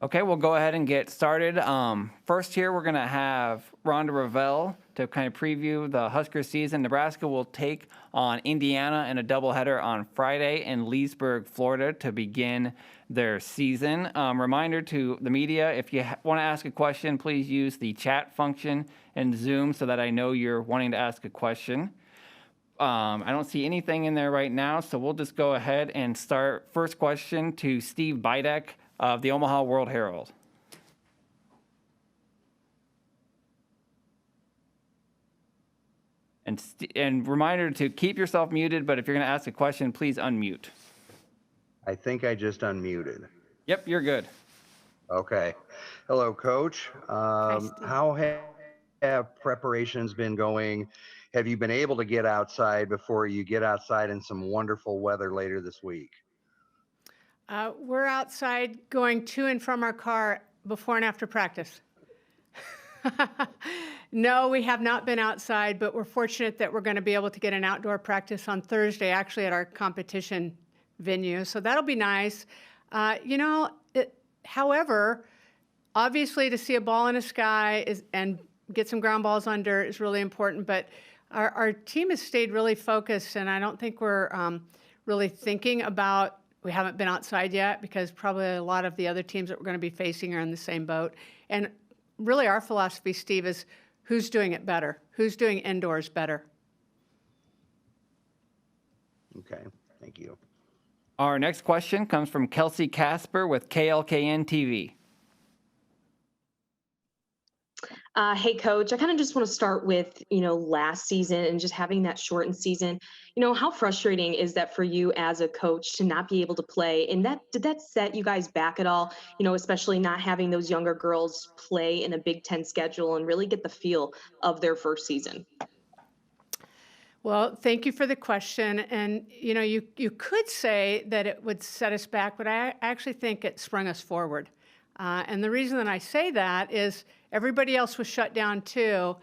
Okay, we'll go ahead and get started. First here, we're going to have Rhonda Revelle to kind of preview the Husker season. Nebraska will take on Indiana in a doubleheader on Friday in Leesburg, Florida to begin their season. Reminder to the media, if you want to ask a question, please use the chat function in Zoom so that I know you're wanting to ask a question. I don't see anything in there right now, so we'll just go ahead and start. First question to Steve Bidek of the Omaha World Herald. And reminder to keep yourself muted, but if you're going to ask a question, please unmute. I think I just unmuted. Yep, you're good. Okay. Hello, Coach. How have preparations been going? Have you been able to get outside before you get outside in some wonderful weather later this week? We're outside going to and from our car before and after practice. No, we have not been outside, but we're fortunate that we're going to be able to get an outdoor practice on Thursday, actually at our competition venue. So that'll be nice. However, obviously to see a ball in the sky and get some ground balls under is really important, but our team has stayed really focused, and I don't think we're really thinking about. We haven't been outside yet because probably a lot of the other teams that we're going to be facing are in the same boat. And really our philosophy, Steve, is who's doing it better? Who's doing indoors better? Okay, thank you. Our next question comes from Kelsey Casper with KLKN TV. Hey, Coach, I kind of just want to start with, last season and just having that shortened season. How frustrating is that for you as a coach to not be able to play? And did that set you guys back at all, especially not having those younger girls play in a Big Ten schedule and really get the feel of their first season? Well, thank you for the question. And, you could say that it would set us back, but I actually think it sprung us forward. And the reason that I say that is everybody else was shut down too.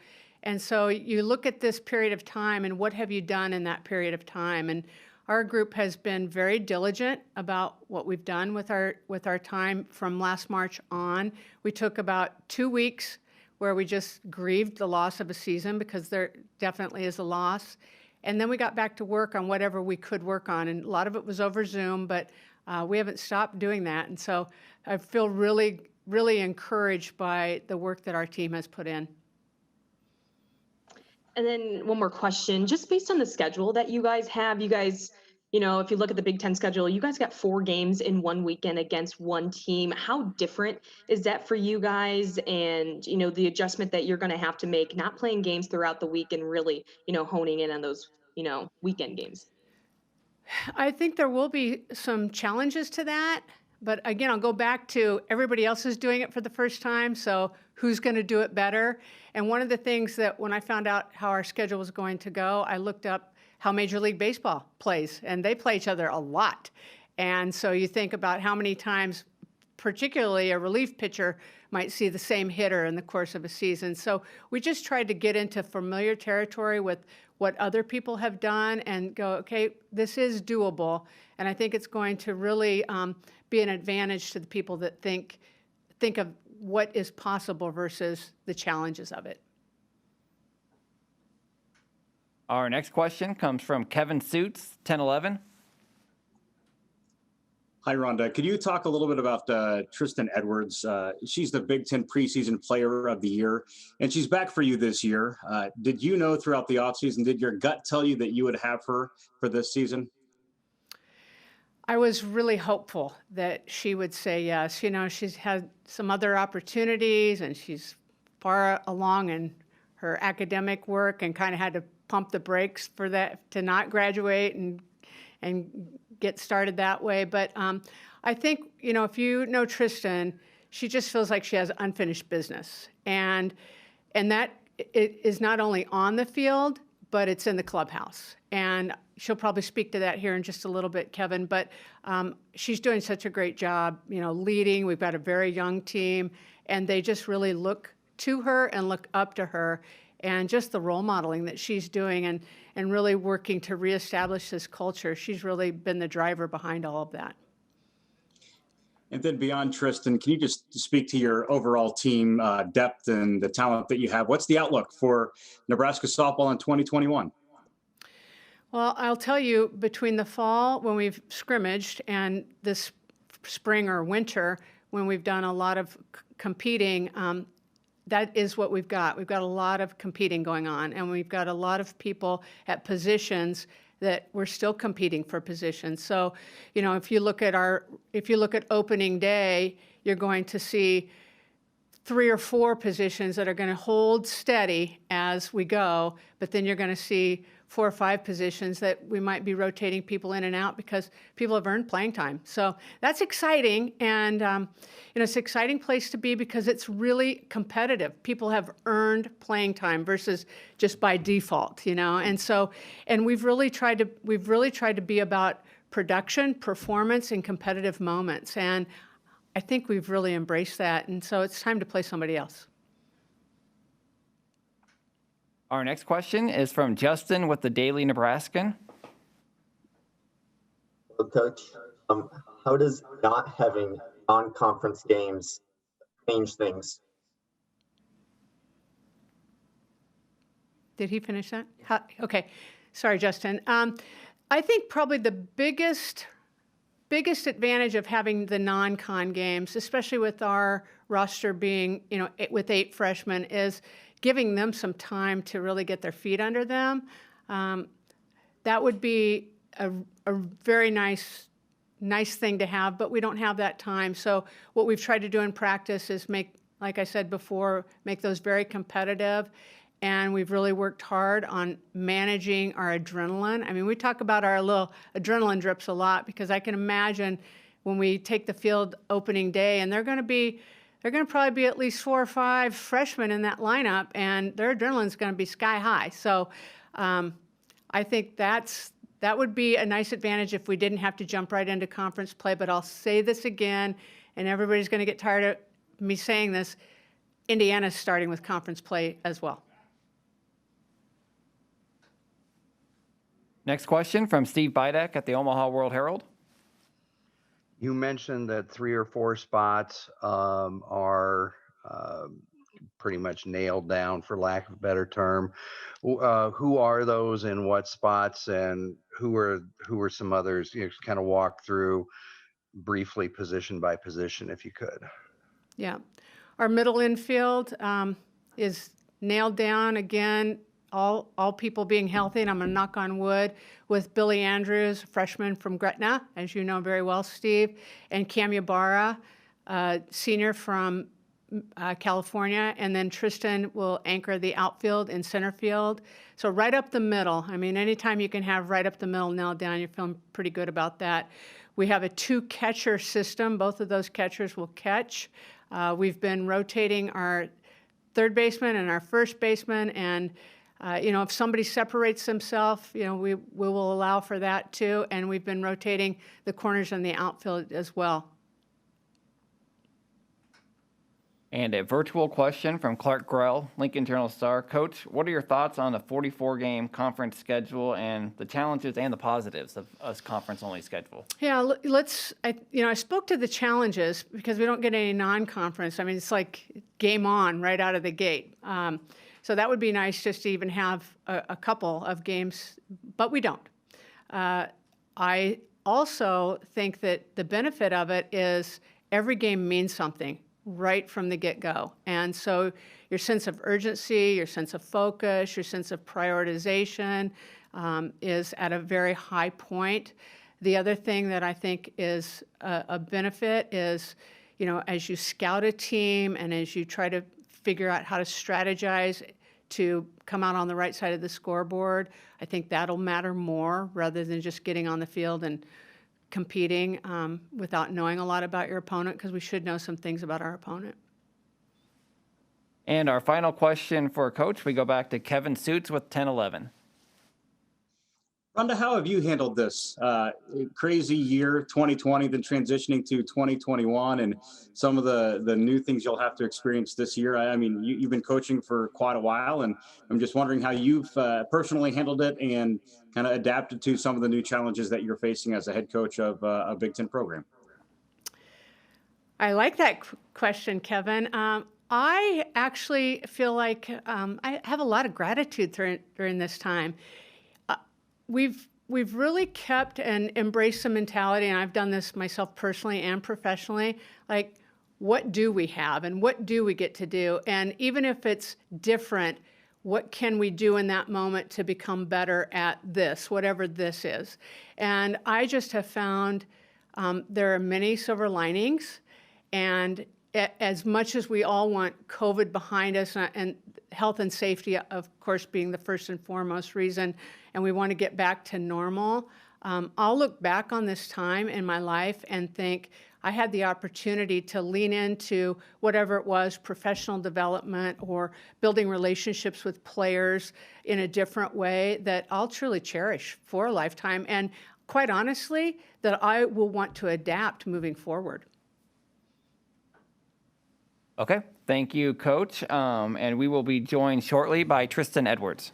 And so you look at this period of time and what have you done in that period of time? And our group has been very diligent about what we've done with our time from last March on. We took about 2 weeks where we just grieved the loss of a season because there definitely is a loss. And then we got back to work on whatever we could work on. And a lot of it was over Zoom, but we haven't stopped doing that. And so I feel really, really encouraged by the work that our team has put in. And then one more question, just based on the schedule that you guys have, if you look at the Big Ten schedule, you guys got 4 games in one weekend against one team. How different is that for you guys? And, the adjustment that you're going to have to make, not playing games throughout the week and really, honing in on those, weekend games. I think there will be some challenges to that. But again, I'll go back to everybody else is doing it for the first time, so who's going to do it better? And one of the things that when I found out how our schedule was going to go, I looked up how Major League Baseball plays, and they play each other a lot. And so you think about how many times, particularly a relief pitcher might see the same hitter in the course of a season. So we just tried to get into familiar territory with what other people have done and go, okay, this is doable. And I think it's going to really be an advantage to the people that think of what is possible versus the challenges of it. Our next question comes from Kevin Suits, 1011. Hi, Rhonda. Could you talk a little bit about Tristan Edwards? She's the Big Ten preseason player of the year, and she's back for you this year. Did you know throughout the offseason, did your gut tell you that you would have her for this season? I was really hopeful that she would say yes. She's had some other opportunities, and she's far along in her academic work and kind of had to pump the brakes for that to not graduate and get started that way. But I think, if you know Tristan, she just feels like she has unfinished business. And that it is not only on the field, but it's in the clubhouse. And she'll probably speak to that here in just a little bit, Kevin. But she's doing such a great job, leading. We've got a very young team, and they just really look to her and look up to her. And just the role modeling that she's doing and really working to reestablish this culture, she's really been the driver behind all of that. And then beyond Tristan, can you just speak to your overall team depth and the talent that you have? What's the outlook for Nebraska softball in 2021? Well, I'll tell you, between the fall when we've scrimmaged and this spring or winter when we've done a lot of competing, that is what we've got. We've got a lot of competing going on, and we've got a lot of people at positions that we're still competing for positions. So, if you look at opening day, you're going to see 3 or 4 positions that are going to hold steady as we go, but then you're going to see 4 or 5 positions that we might be rotating people in and out because people have earned playing time. So that's exciting, and it's an exciting place to be because it's really competitive. People have earned playing time versus just by default, and we've really tried to be about production, performance, and competitive moments, and I think we've really embraced that, and so it's time to play somebody else. Our next question is from Justin with the Daily Nebraskan. Well, Coach, how does not having non-conference games change things? Did he finish that? Okay. Sorry, Justin. I think probably the biggest advantage of having the non-con games, especially with our roster being, with 8 freshmen, is giving them some time to really get their feet under them. That would be a very nice thing to have, but we don't have that time. So what we've tried to do in practice is like I said before, make those very competitive. And we've really worked hard on managing our adrenaline. I mean, we talk about our little adrenaline drips a lot because I can imagine when we take the field opening day, and they're going to probably be at least 4 or 5 freshmen in that lineup, and their adrenaline's going to be sky high. So I think that would be a nice advantage if we didn't have to jump right into conference play. But I'll say this again, and everybody's going to get tired of me saying this, Indiana's starting with conference play as well. Next question from Steve Bidek at the Omaha World Herald. You mentioned that 3 or 4 spots are pretty much nailed down, for lack of a better term. Who are those and what spots, and who are some others? Kind of walk through briefly position by position, if you could. Yeah. Our middle infield is nailed down again. All people being healthy, and I'm going to knock on wood, with Billy Andrews, freshman from Gretna, as you know very well, Steve, and Cam Ybarra, senior from California, and then Tristan will anchor the outfield and center field. So right up the middle. I mean, anytime you can have right up the middle nailed down, you're feeling pretty good about that. We have a 2-catcher system. Both of those catchers will catch. We've been rotating our third baseman and our first baseman, and if somebody separates themselves, we will allow for that too. And we've been rotating the corners and the outfield as well. And a virtual question from Clark Grell, Lincoln Journal-Star. Coach, what are your thoughts on the 44-game conference schedule and the challenges and the positives of a conference-only schedule? Yeah, I spoke to the challenges because we don't get any non-conference. I mean, it's like game on right out of the gate. So that would be nice just to even have a couple of games, but we don't. I also think that the benefit of it is every game means something right from the get-go. And so your sense of urgency, your sense of focus, your sense of prioritization is at a very high point. The other thing that I think is a benefit is, as you scout a team and as you try to figure out how to strategize to come out on the right side of the scoreboard, I think that'll matter more rather than just getting on the field and competing without knowing a lot about your opponent, because we should know some things about our opponent. And our final question for Coach, we go back to Kevin Suits with 10-11. Rhonda, how have you handled this crazy year, 2020, then transitioning to 2021 and some of the new things you'll have to experience this year? I mean, you've been coaching for quite a while, and I'm just wondering how you've personally handled it and kind of adapted to some of the new challenges that you're facing as a head coach of a Big Ten program. I like that question, Kevin. I actually feel like I have a lot of gratitude during this time. We've really kept and embraced the mentality, and I've done this myself personally and professionally, like, what do we have and what do we get to do? And even if it's different, what can we do in that moment to become better at this, whatever this is? And I just have found there are many silver linings. And as much as we all want COVID behind us, and health and safety, of course, being the first and foremost reason, and we want to get back to normal, I'll look back on this time in my life and think I had the opportunity to lean into whatever it was, professional development or building relationships with players in a different way, that I'll truly cherish for a lifetime. And quite honestly, that I will want to adapt moving forward. Okay, thank you, Coach. And we will be joined shortly by Tristan Edwards.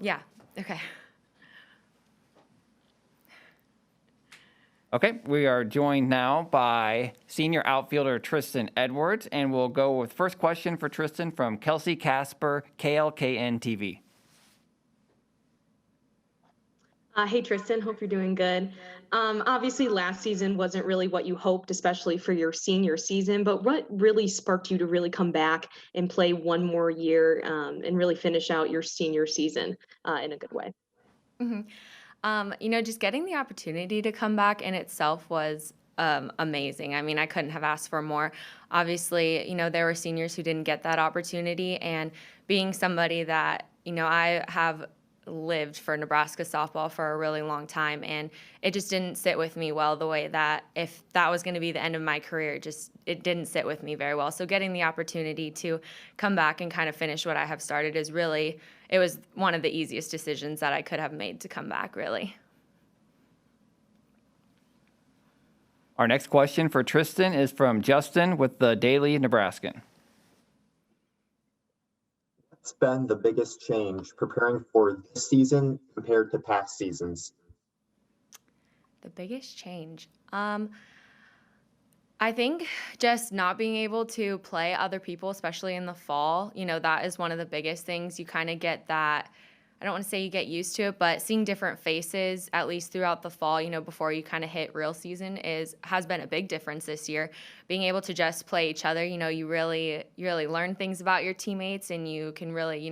Yeah, okay. Okay, we are joined now by senior outfielder Tristan Edwards, and we'll go with first question for Tristan from Kelsey Casper, KLKN TV. Hey, Tristan, hope you're doing good. Obviously, last season wasn't really what you hoped, especially for your senior season, but what really sparked you to really come back and play one more year and really finish out your senior season in a good way? Just getting the opportunity to come back in itself was amazing. I mean, I couldn't have asked for more. Obviously, there were seniors who didn't get that opportunity, and being somebody that, I have lived for Nebraska softball for a really long time, and it just didn't sit with me well the way that if that was going to be the end of my career, it didn't sit with me very well. So getting the opportunity to come back and kind of finish what I have started it was one of the easiest decisions that I could have made to come back, really. Our next question for Tristan is from Justin with the Daily Nebraskan. What's been the biggest change preparing for this season compared to past seasons? The biggest change? I think just not being able to play other people, especially in the fall, that is one of the biggest things. You kind of get that, I don't want to say you get used to it, but seeing different faces, at least throughout the fall, before you kind of hit real season has been a big difference this year. Being able to just play each other, you really learn things about your teammates, and you can really,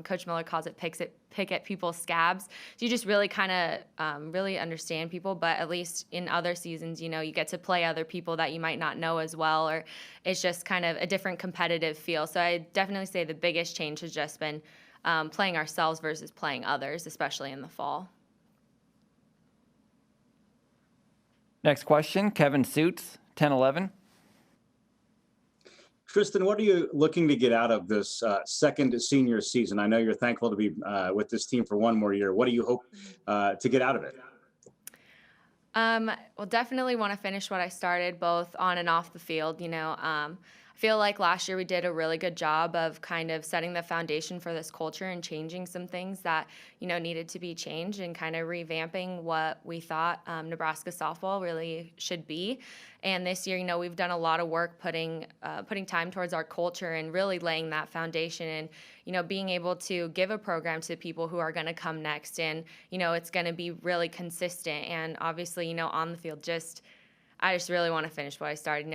Coach Miller calls it pick at people's scabs. So you just really kind of really understand people, but at least in other seasons, you get to play other people that you might not know as well, or it's just kind of a different competitive feel. So I definitely say the biggest change has just been playing ourselves versus playing others, especially in the fall. Next question, Kevin Suits, 1011. Tristan, what are you looking to get out of this second senior season? I know you're thankful to be with this team for one more year. What do you hope to get out of it? Well, definitely want to finish what I started, both on and off the field. I feel like last year we did a really good job of kind of setting the foundation for this culture and changing some things that, needed to be changed, and kind of revamping what we thought Nebraska softball really should be. And this year, we've done a lot of work putting time towards our culture and really laying that foundation, and, being able to give a program to people who are going to come next. And, it's going to be really consistent. And obviously, on the field, I just really want to finish what I started.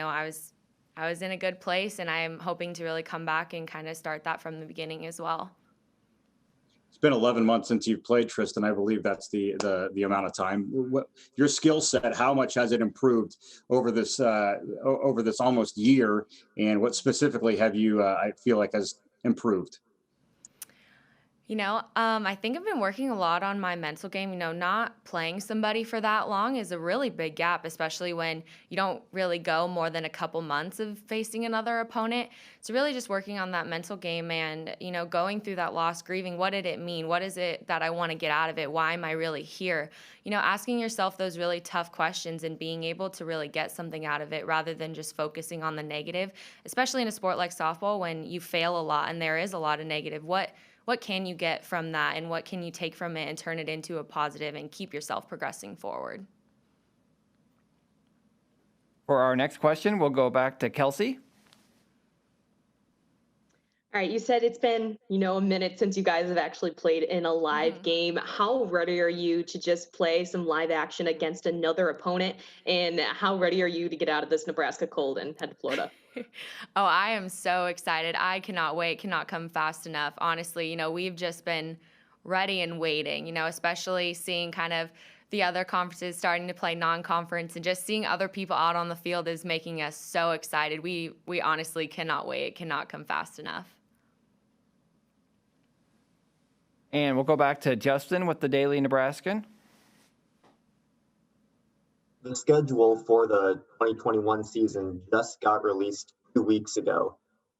I was in a good place, and I'm hoping to really come back and kind of start that from the beginning as well. It's been 11 months since you've played, Tristan. I believe that's the amount of time. Your skill set, how much has it improved over this almost year, and what specifically have you I feel like has improved? I think I've been working a lot on my mental game. Not playing somebody for that long is a really big gap, especially when you don't really go more than a couple months of facing another opponent. So really just working on that mental game and, going through that loss, grieving. What did it mean? What is it that I want to get out of it? Why am I really here? Asking yourself those really tough questions and being able to really get something out of it rather than just focusing on the negative, especially in a sport like softball when you fail a lot and there is a lot of negative. What can you get from that, and what can you take from it and turn it into a positive and keep yourself progressing forward? For our next question, we'll go back to Kelsey. All right, you said it's been, a minute since you guys have actually played in a live game. How ready are you to just play some live action against another opponent? And how ready are you to get out of this Nebraska cold and head to Florida? Oh, I am so excited. I cannot wait, cannot come fast enough. Honestly, we've just been ready and waiting, especially seeing kind of the other conferences starting to play non-conference and just seeing other people out on the field is making us so excited. We honestly cannot wait. It cannot come fast enough. And we'll go back to Justin with the Daily Nebraskan. The schedule for the 2021 season just got released 2 weeks ago.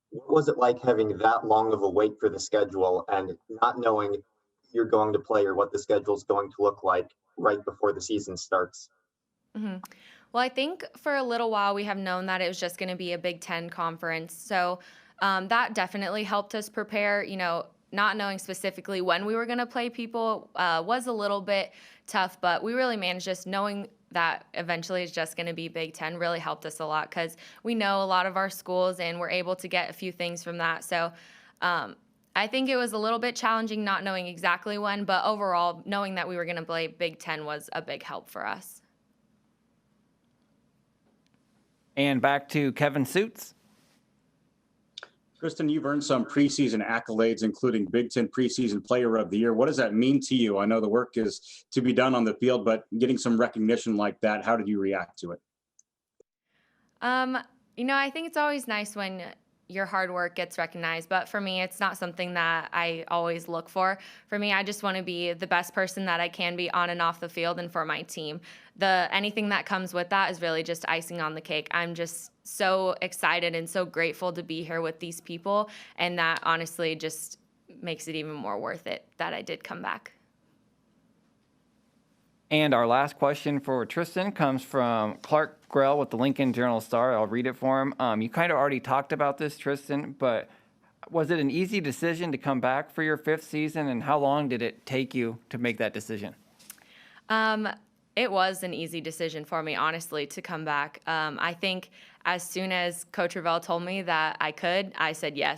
What was it like having that long of a wait for the schedule and not knowing if you're going to play or what the schedule is going to look like right before the season starts? Mm-hmm. Well, I think for a little while we have known that it was just going to be a Big Ten conference. So that definitely helped us prepare. Not knowing specifically when we were going to play people was a little bit tough, but we really managed. Just knowing that eventually it's just going to be Big Ten really helped us a lot because we know a lot of our schools and we're able to get a few things from that. So I think it was a little bit challenging not knowing exactly when, but overall knowing that we were going to play Big Ten was a big help for us. And back to Kevin Suits. Tristan, you've earned some preseason accolades, including Big Ten Preseason Player of the Year. What does that mean to you? I know the work is to be done on the field, but getting some recognition like that, how did you react to it? I think it's always nice when your hard work gets recognized, but for me, it's not something that I always look for. For me, I just want to be the best person that I can be on and off the field and for my team. Anything that comes with that is really just icing on the cake. I'm just so excited and so grateful to be here with these people, and that honestly just makes it even more worth it that I did come back. And our last question for Tristan comes from Clark Grell with the Lincoln Journal-Star. I'll read it for him. You kind of already talked about this, Tristan, but was it an easy decision to come back for your fifth season, and how long did it take you to make that decision? It was an easy decision for me, honestly, to come back. I think as soon as Coach Revelle told me that I could, I said yes.